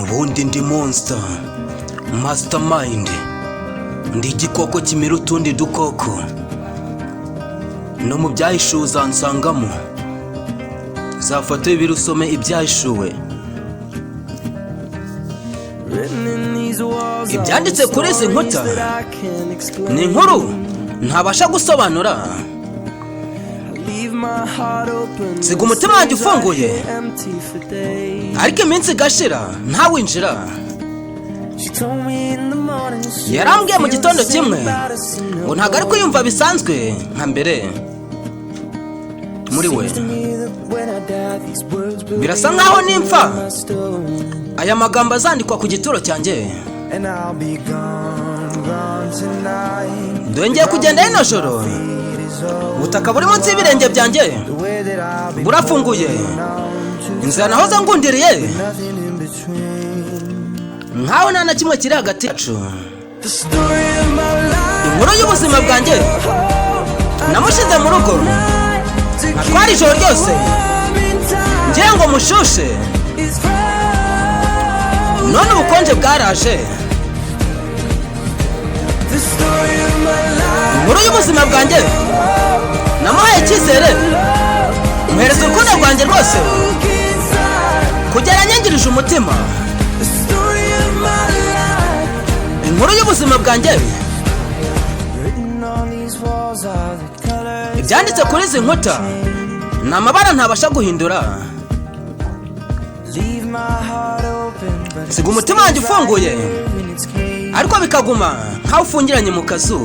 ubundi ndi monster mastermind, ndi igikoko kimira utundi dukoko, no mu byahishuwe uzansangamo, zafata ibiri usome ibyahishuwe. Ibyanditse kuri izi nkuta ni inkuru ntabasha gusobanura. Siga umutima wanjye ufunguye, ariko iminsi igashira ntawinjira. Yarambwiye mu gitondo kimwe ngo ntabwo ari kwiyumva bisanzwe nka mbere muri we. Birasa nkaho nimpfa aya magambo azandikwa ku gituro cyanjye. Dore ngiye kugenda hino joro, ubutaka buri munsi y'ibirenge byanjye burafunguye, inzira nahoze ngundiriye nkaho nta na kimwe kiri hagati yacu. Inkuru y'ubuzima bwanjye namushize mu rugo, natwara ijoro ryose ngira ngo mushushe, none ubukonje bwaraje. Inkuru y'ubuzima bwanjye namuhaye icyizere, muhereza urukundo rwanjye rwose kugera nyangirije umutima. Inkuru y'ubuzima bwanjye, ibyanditse kuri izi nkuta ni amabara ntabasha guhindura. Siga umutima wanjye ufunguye, ariko bikaguma nkaho ufungiranye mu kazu.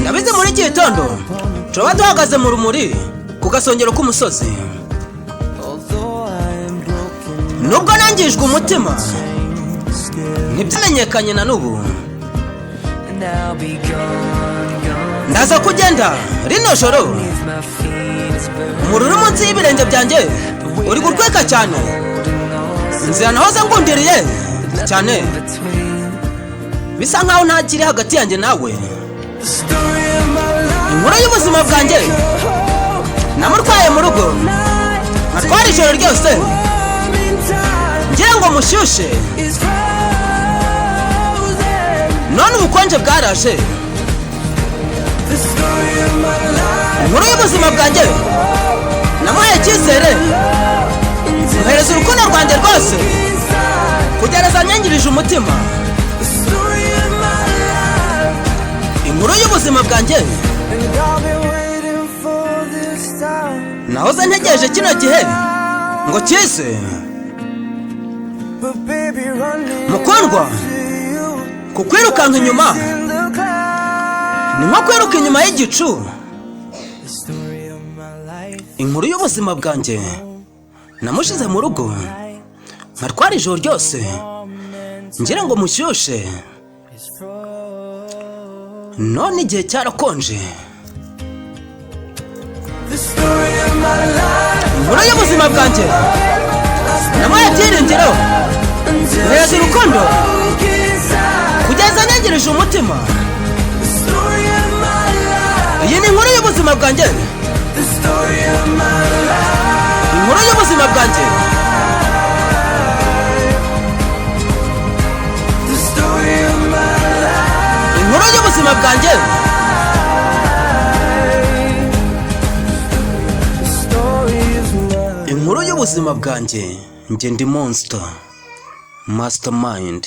Nabize muri iki gitondo turaba duhagaze mu rumuri ku gasongero k'umusozi. Nubwo nangijwe umutima ntibyamenyekanye na n'ubu, ndaza kugenda rino joro, umuriro uri munsi y'ibirenge byanjye uri gutwika cyane, inzira nahoze ngundiriye cyane bisa nkaho nta kiri hagati yanjye nawe. Inkuru y'ubuzima bwanjye namutwaye mu rugo, natwara ijoro ryose ngira ngo mushyushye, none ubukonje bwaraje. Inkuru y'ubuzima bwanjye namuhaye icyizere, muhereza urukundo rwanjye rwose kugera nyangirije umutima. Inkuru y'ubuzima bwanjye nahoze ntegereje kino gihe ngo kize. Mukundwa, kukwirukanka inyuma ni nko kwiruka inyuma y'igicu. Inkuru y'ubuzima bwanjye namushize mu rugo, natwara ijoro ryose ngira ngo mushyushye, none igihe cyarakonje. Inkuru y'ubuzima bwanjye namuhaye ibyiringiro, muhereza urukundo kugeza nangirije umutima. Iyi ni inkuru y'ubuzima bwanjye, inkuru y'ubuzima bwanjye. Inkuru y'ubuzima bwanjye, inkuru y'ubuzima bwanjye. Njye ndi monster mastermind.